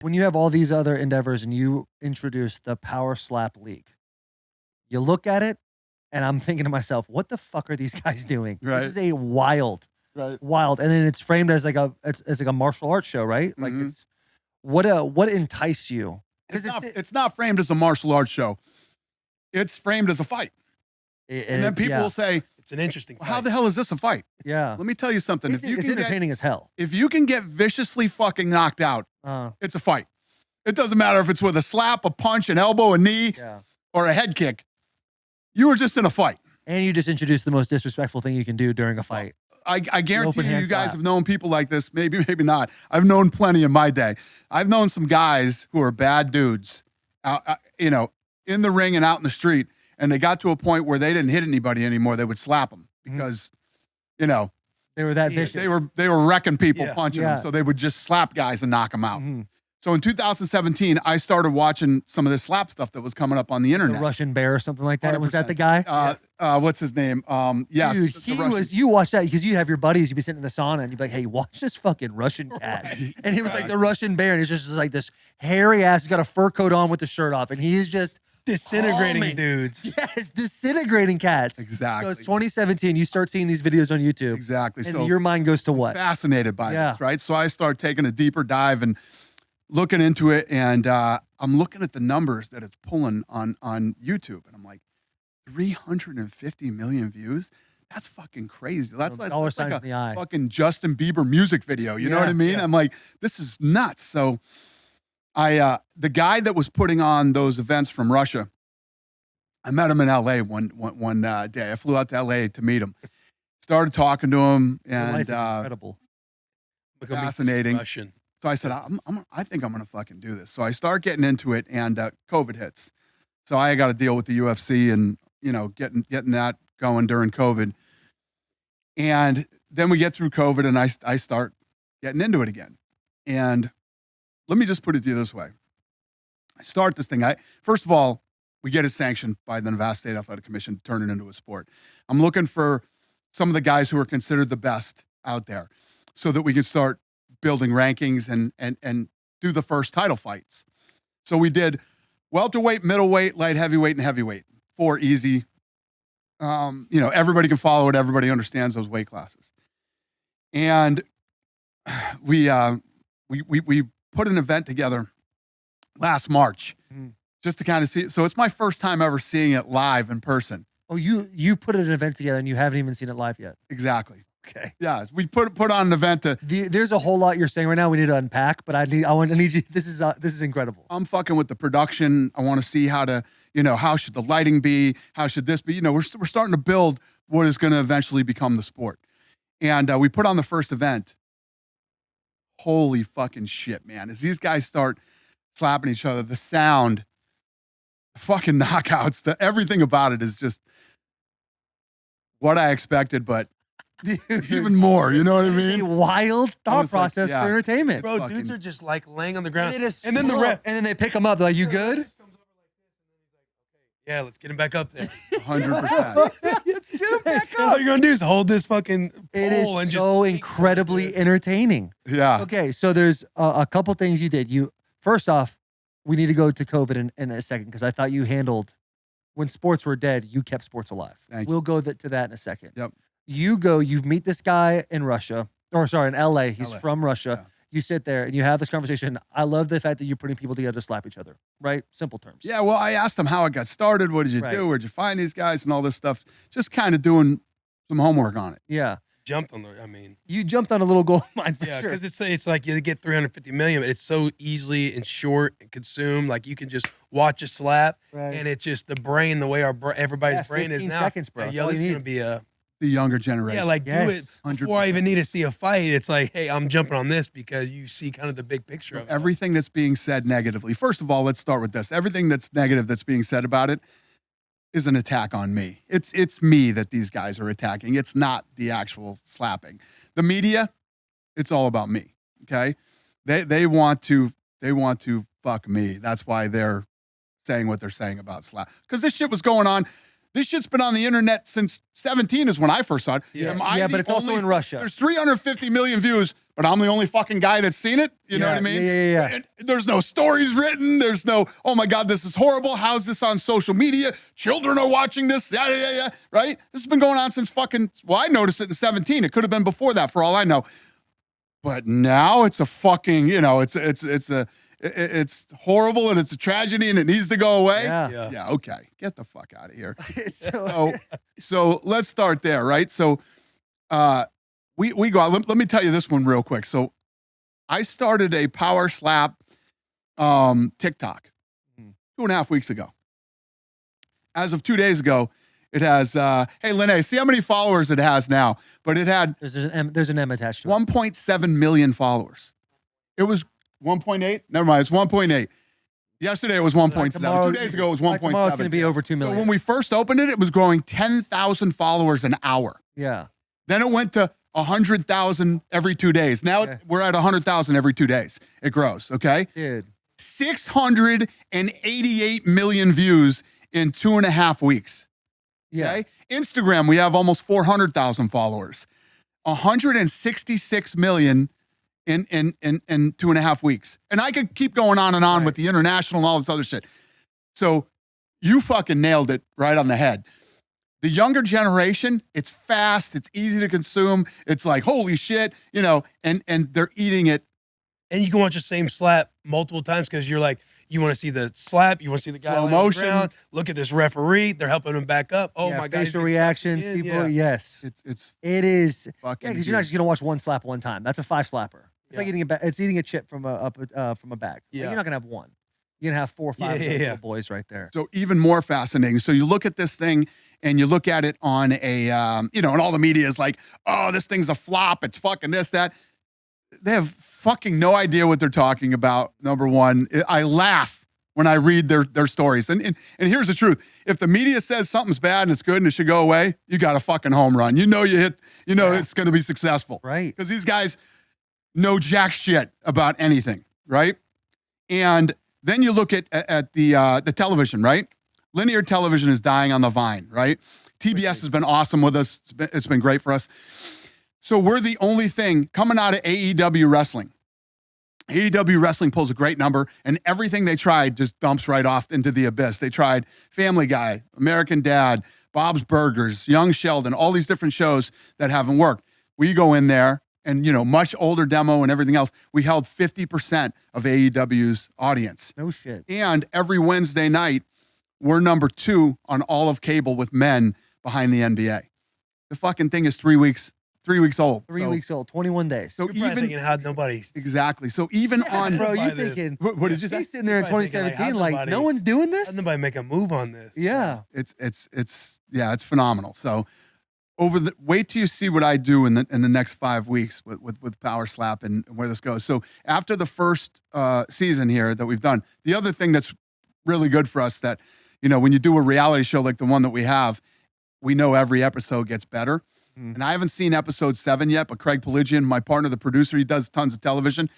When you have all these other endeavors and you introduce the Power Slap League, you look at it, and I'm thinking to myself, what the fuck are these guys doing? Right. This is a wild. And then it's framed as like it's like a martial arts show, right? Like it's what enticed you? It's not framed as a martial arts show. It's framed as a fight. And then people will say, it's an interesting fight. How the hell is this a fight? Yeah. Let me tell you something. It's entertaining as hell. If you can get viciously fucking knocked out, it's a fight. It doesn't matter if it's with a slap, a punch, an elbow, a knee, or a head kick. You were just in a fight. And you just introduced the most disrespectful thing you can do during a fight. I guarantee you guys have known people like this. Maybe not. I've known plenty in my day. I've known some guys who are bad dudes, in the ring and out in the street, and they got to a point where they didn't hit anybody anymore. They would slap them because, they were that vicious. They were wrecking people, punching them. So they would just slap guys and knock them out. So in 2017, I started watching some of this slap stuff that was coming up on the internet. The Russian Bear or something like that. 100%. Was that the guy? What's his name? Yes. Dude, you watch that because you have your buddies, you'd be sitting in the sauna and you'd be like, hey, watch this fucking Russian cat. And he was like the Russian Bear, and it's just like this hairy ass, he's got a fur coat on with the shirt off, and he's just disintegrating dudes. Yes, disintegrating cats. Exactly. So it's 2017, you start seeing these videos on YouTube. Exactly. And so your mind goes to what? Fascinated by this, right? So I start taking a deeper dive and looking into it, and I'm looking at the numbers that it's pulling on YouTube, and I'm like, 350 million views? That's fucking crazy. That's like a fucking Justin Bieber music video. You know what I mean? I'm like, this is nuts. So the guy that was putting on those events from Russia, I met him in LA one day. I flew out to LA to meet him. Started talking to him, and life is incredible. Fascinating. Russian. So I said, I think I'm going to fucking do this. So I start getting into it, and COVID hits. So I got to deal with the UFC and, getting that going during COVID. And then we get through COVID, and I start getting into it again. And let me just put it to you this way. I start this thing. First of all, we get it sanctioned by the Nevada State Athletic Commission to turn it into a sport. I'm looking for some of the guys who are considered the best out there so that we can start building rankings and do the first title fights. So we did welterweight, middleweight, light heavyweight, and heavyweight. 4 easy. Everybody can follow it. Everybody understands those weight classes. And we put an event together last March just to kind of see it. So it's my first time ever seeing it live in person. Oh, you put an event together and you haven't even seen it live yet. Exactly. Okay. Yeah, we put on an event to. There's a whole lot you're saying right now. We need to unpack, but I need you. This is incredible. I'm fucking with the production. I want to see how to, how should the lighting be? How should this be? We're starting to build what is going to eventually become the sport. And we put on the first event. Holy fucking shit, man! As these guys start slapping each other, the sound, the fucking knockouts, everything about it is just what I expected, but. Dude, even more, you know what I mean? Wild thought process for entertainment. Bro, dudes are just like laying on the ground. And then they pick them up. They're like, you good? Yeah, let's get him back up there. 100%. Let's get him back up. All you're going to do is hold this fucking pole and so incredibly entertaining. Yeah. Okay, so there's a couple things you did. First off, we need to go to COVID in a second because I thought you handled, when sports were dead, you kept sports alive. We'll go to that in a second. Yep. You meet this guy in Russia, in LA. He's from Russia. Yeah. You sit there and you have this conversation. I love the fact that you're putting people together to slap each other, right? Simple terms. Yeah, well, I asked him how it got started. What did you do? Where'd you find these guys and all this stuff? Just kind of doing some homework on it. Yeah. You jumped on a little gold mine for sure. because it's like you get 350 million, but it's so easily and short and consumed. Like you can just watch a slap, and it's just the brain, the way everybody's brain is now. Seconds, bro. This is going to be the younger generation. Yeah, like do it before I even need to see a fight. It's like, hey, I'm jumping on this because you see kind of the big picture of it. Everything that's being said negatively. First of all, let's start with this. Everything that's negative that's being said about it is an attack on me. It's me that these guys are attacking. It's not the actual slapping. The media, it's all about me. Okay? They want to fuck me. That's why they're saying what they're saying about slap. Because this shit was going on. This shit's been on the internet since 17 is when I first saw it. Yeah, but it's also in Russia. There's 350 million views but I'm the only fucking guy that's seen it. You know what I mean? Yeah. And there's no stories written. There's no, oh my God, this is horrible. How's this on social media? Children are watching this. Yeah. Right? This has been going on since fucking, well, I noticed it in 17. It could have been before that for all I know. But now it's a fucking, you know, it's horrible and it's a tragedy and it needs to go away. Yeah. Okay. Get the fuck out of here. So let's start there. Right. So, we go out. Let me tell you this one real quick. So I started a power slap TikTok 2.5 weeks ago. As of 2 days ago, it has, hey, Lene, see how many followers it has now. But it had... There's an M attached to it. 1.7 million followers. It was 1.8? Never mind, it's 1.8. Yesterday it was 1.7. 2 days ago it was 1.7. Tomorrow it's going to be over 2 million. So when we first opened it, it was growing 10,000 followers an hour. Yeah. Then it went to 100,000 every 2 days. Now we're at 100,000 every 2 days. It grows, okay? Dude. 688 million views in 2.5 weeks. Yeah. Okay? Instagram, we have almost 400,000 followers. 166 million in 2.5 weeks. And I could keep going on and on with the international and all this other shit. So you fucking nailed it right on the head. The younger generation, it's fast, it's easy to consume. It's like, holy shit, you know, and they're eating it. And you can watch the same slap multiple times because you're like, you want to see the slap, you want to see the guy on the ground. Look at this referee, they're helping him back up. Oh my God, facial reactions, people. Yes, it is. Yeah, because you're not just gonna watch one slap one time. That's a 5 slapper. It's like eating a chip from a bag. Yeah, you're not gonna have one. You're gonna have 4 or 5 little boys right there. So even more fascinating. So you look at this thing. And you look at it on a, you know, and all the media is like, oh, this thing's a flop. It's fucking this, that. They have fucking no idea what they're talking about, number one. I laugh when I read their stories. And here's the truth. If the media says something's bad and it's good and it should go away, you got a fucking home run. You know it's going to be successful. Right. Because these guys know jack shit about anything, right? And then you look at the television, right? Linear television is dying on the vine, right? TBS has been awesome with us. It's been great for us. So we're the only thing coming out of AEW wrestling. AEW wrestling pulls a great number, and everything they tried just dumps right off into the abyss. They tried Family Guy, American Dad, Bob's Burgers, Young Sheldon, all these different shows that haven't worked. We go in there, and, you know, much older demo and everything else, we held 50% of AEW's audience. No shit. And every Wednesday night, we're number 2 on all of cable with men behind the NBA. The fucking thing is 3 weeks old. 3 weeks old, 21 days. So you're even thinking how nobody's exactly. So even on, bro, you thinking? What did you say? He's sitting there in 2017, like no one's doing this. How'd nobody make a move on this? Yeah, it's phenomenal. So wait till you see what I do in the next 5 weeks with Power Slap and where this goes. So after the first season here that we've done, the other thing that's really good for us that, you know, when you do a reality show like the one that we have, we know every episode gets better. And I haven't seen episode 7 yet, but Craig Pelagian, my partner, the producer, he does tons of television.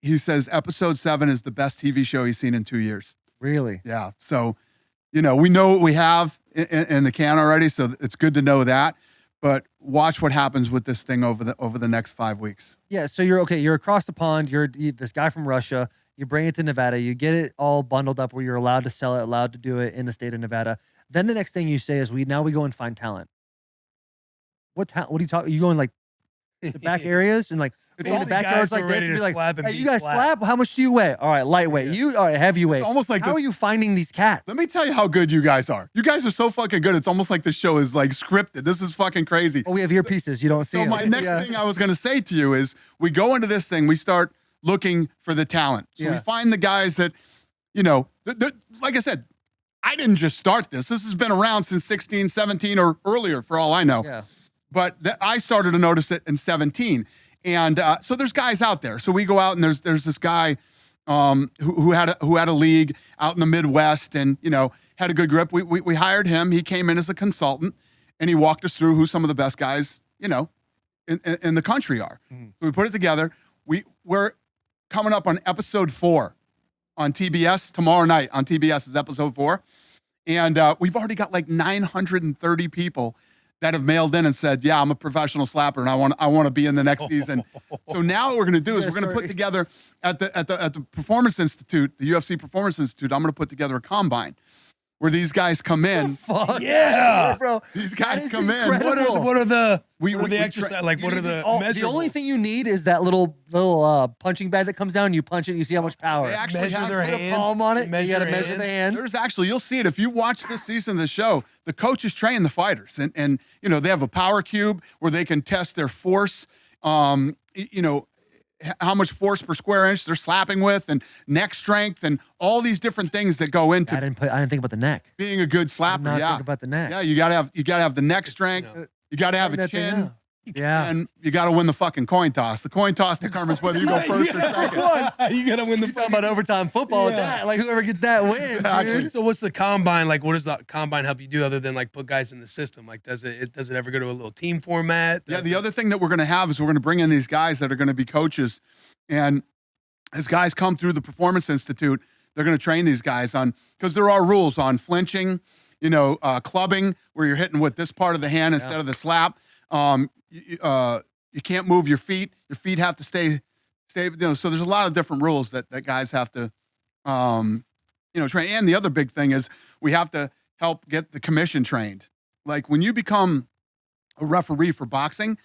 He says episode 7 is the best TV show he's seen in 2 years. Really? Yeah. So, you know, we know what we have in the can already, so it's good to know that. But watch what happens with this thing over the next 5 weeks. Yeah. So you're across the pond. You're this guy from Russia. You bring it to Nevada. You get it all bundled up where you're allowed to sell it, allowed to do it in the state of Nevada. Then the next thing you say is we go and find talent. What are you talking? You going like the back areas and like in the backyards like this? And be like, hey, you guys slap? How much do you weigh? All right, lightweight. You all right, heavyweight. It's almost like how are you finding these cats? Let me tell you how good you guys are. You guys are so fucking good. It's almost like the show is like scripted. This is fucking crazy. Oh, we have earpieces. You don't see. So my next thing I was going to say to you is we go into this thing. We start looking for the talent. So we find the guys that, you know, like I said, I didn't just start this. This has been around since 16, 17 or earlier for all I know. Yeah. But I started to notice it in 17. And so there's guys out there. So we go out and there's this guy who had a league out in the Midwest and, you know, had a good grip. We hired him. He came in as a consultant and he walked us through who some of the best guys, you know, in the country are. So we put it together. We're coming up on episode 4 on TBS tomorrow night. On TBS is episode 4. And we've already got like 930 people that have mailed in and said, yeah, I'm a professional slapper and I want to be in the next season. So now what we're going to do is we're going to put together at the Performance Institute, the UFC Performance Institute, I'm going to put together a combine where these guys come in. Fuck Yeah, bro. These guys come incredible. in. What are the We exercise like? What are the The only thing you need is that little punching bag that comes down. You punch it, you see how much power. They actually measure have their Put a hand. palm on it. You got to their measure the hand. There's actually, you'll see it if you watch this season of the show. The coaches train the fighters, and you know they have a power cube where they can test their force. You know, how much force per square inch they're slapping with, and neck strength, and all these different things that go into I didn't think about the neck. being a good slapper. I'm not Yeah, thinking about the neck. yeah, you gotta have the neck strength. You gotta have a That thing chin. out. Yeah. And you got to win the fucking coin toss. The coin toss determines whether you go first or second. You gotta win the You're talking about overtime football with that. Like whoever gets that wins, Exactly. dude. So what's the combine like? What does the combine help you do other than like put guys in the system? Like does it ever go to a little team format? Yeah, the other thing that we're going to have is we're going to bring in these guys that are going to be coaches. And as guys come through the Performance Institute, they're going to train these guys on, because there are rules on flinching, you know, clubbing, where you're hitting with this part of the hand instead of the slap. You can't move your feet. Your feet have to stay. You know, so there's a lot of different rules that guys have to, you know, train. And the other big thing is we have to help get the commission trained. Like when you become a referee for boxing,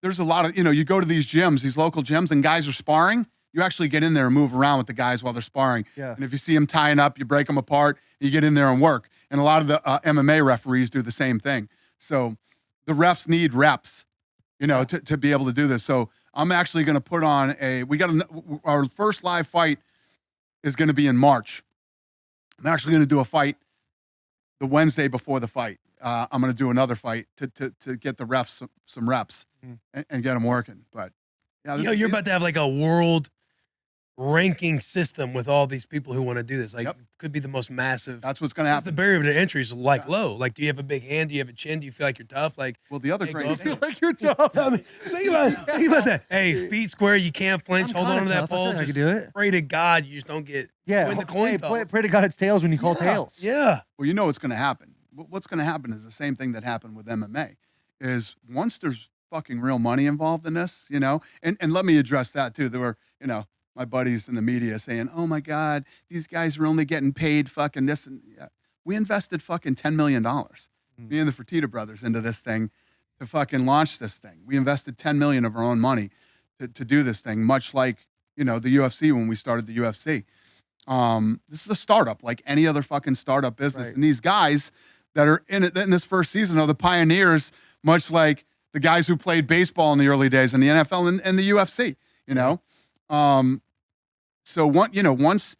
there's a lot of, you know, you go to these gyms, these local gyms, and guys are sparring. You actually get in there and move around with the guys while they're sparring. Yeah. And if you see them tying up, you break them apart, you get in there and work. And a lot of the MMA referees do the same thing. So the refs need reps, you know, to be able to do this. So I'm actually going to put on our first live fight is going to be in March. I'm actually going to do a fight the Wednesday before the fight. I'm going to do another fight to get the refs some reps and get them working. But yeah, you're about to have like a world ranking system with all these people who want to do this. Like, could be the most massive. That's what's going to happen. The barrier to entry is like low. Like, do you have a big hand? Do you have a chin? Do you feel like you're tough? Like, well, the other great. You feel like you're tough. I mean, think about that. Hey, feet square. You can't flinch. Hold on to that pole. I can do it. Pray to God you just don't get win the coin toss. Pray to God it's tails when you call tails. Yeah. Well, you know what's going to happen. What's going to happen is the same thing that happened with MMA. Is once there's fucking real money involved in this, you know, and let me address that too. There were, you know, my buddies in the media saying, "Oh my God, these guys are only getting paid fucking this." And we invested fucking $10 million, me and the Fertitta brothers, into this thing to fucking launch this thing. We invested $10 million of our own money to do this thing, much like, you know, the UFC when we started the UFC. This is a startup like any other fucking startup business. Right. And these guys that are in this first season are the pioneers, much like the guys who played baseball in the early days in the NFL and the UFC, you know? So once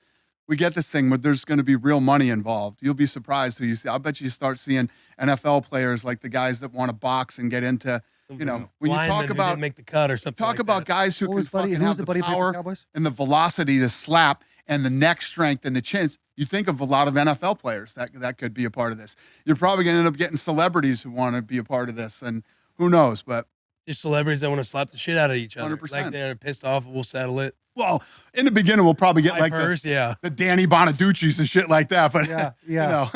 we get this thing where there's going to be real money involved, you'll be surprised who you see. I bet you start seeing NFL players like the guys that want to box and get into, you know, when you talk about didn't make the cut or something. Talk about guys who can fucking have the power and the velocity to slap and the neck strength and the chins. You think of a lot of NFL players that could be a part of this. You're probably going to end up getting celebrities who want to be a part of this, and who knows? But just celebrities that want to slap the shit out of each other. 100%. Like they're pissed off, we'll settle it. Well, in the beginning, we'll probably get like the Danny Bonaducci's and shit like that. But you know,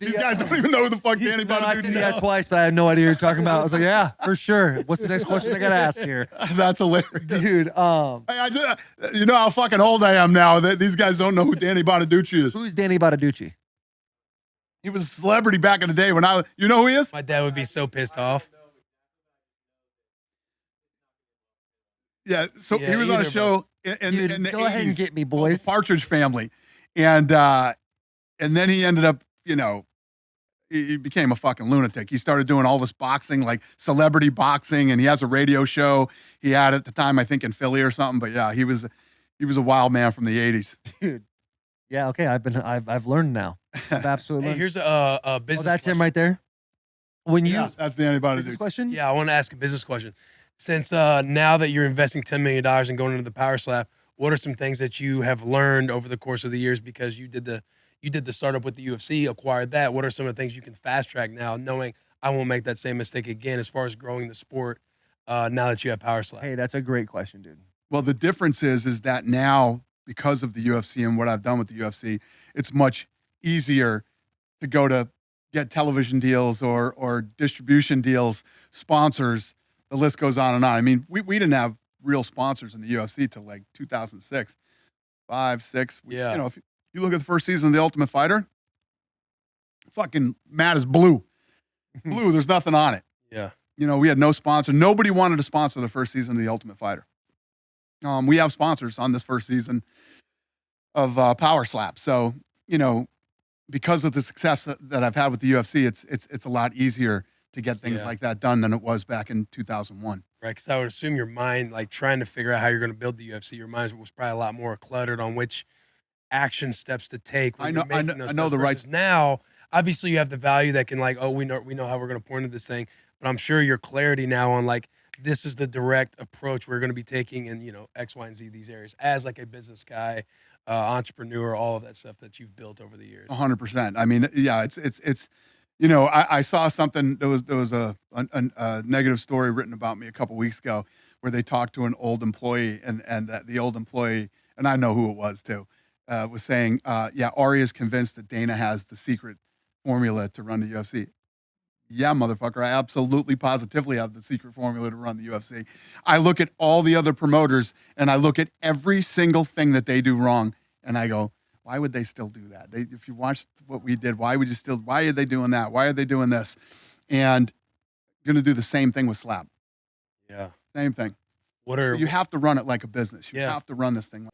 these guys don't even know who the fuck Danny Bonaducci I said that twice, but I had no idea what you're talking about. I was like, yeah, for sure. What's the next question I got to ask here? That's hilarious, dude. I just, you know how fucking old I am now that these guys don't know who Danny Bonaducci is. Who's Danny Bonaducci? He was a celebrity back in the day when you know who he is? My dad would be so pissed off. Yeah, so he was on a show in the 80s. Go ahead and get me, boys. The Partridge Family. And then he ended up, you know, he became a fucking lunatic. He started doing all this boxing, like celebrity boxing, and he has a radio show he had at the time, I think in Philly or something. But yeah, he was a wild man from the 80s. Dude. Yeah, okay. I've learned now. I've absolutely learned. Here's a business that's question. him right there. When you that's the anybody business question? Yeah, I want to ask a business question. Since now that you're investing $10 million and going into the power slap, what are some things that you have learned over the course of the years because you did the startup with the UFC, acquired that? What are some of the things you can fast track now, knowing I won't make that same mistake again as far as growing the sport now that you have power slap? Hey, that's a great question, dude. Well, the difference is that now, because of the UFC and what I've done with the UFC, it's much easier to go to get television deals or distribution deals, sponsors. The list goes on and on. I mean, we didn't have real sponsors in the UFC till like 2006, 5, 6. Yeah. You know, if you look at the first season of The Ultimate Fighter, fucking mat is blue. Blue, there's nothing on it. Yeah. You know, we had no sponsor. Nobody wanted to sponsor the first season of The Ultimate Fighter. We have sponsors on this first season of Power Slap. So, you know, because of the success that I've had with the UFC, it's a lot easier to get things Yeah. like that done than it was back in 2001. Right, because I would assume your mind, like trying to figure out how you're going to build the UFC, your mind was probably a lot more cluttered on which action steps to take. When you're making those I know steps the right. versus now. Obviously, you have the value that can like, oh, we know how we're going to point at this thing, but I'm sure your clarity now on like this is the direct approach we're going to be taking in, you know, X, Y, and Z these areas as like a business guy, entrepreneur, all of that stuff that you've built over the years. 100%. I mean, yeah, it's. You know, I saw something. There was a negative story written about me a couple weeks ago, where they talked to an old employee, and the old employee, and I know who it was too, was saying, yeah, Ari is convinced that Dana has the secret formula to run the UFC. Yeah, motherfucker, I absolutely positively have the secret formula to run the UFC. I look at all the other promoters and I look at every single thing that they do wrong, and I go, why would they still do that? If you watched what we did, why are they doing that? Why are they doing this? And going to do the same thing with Slap. Yeah. Same thing. What are You have to run it like a business. You Yeah. have to run this thing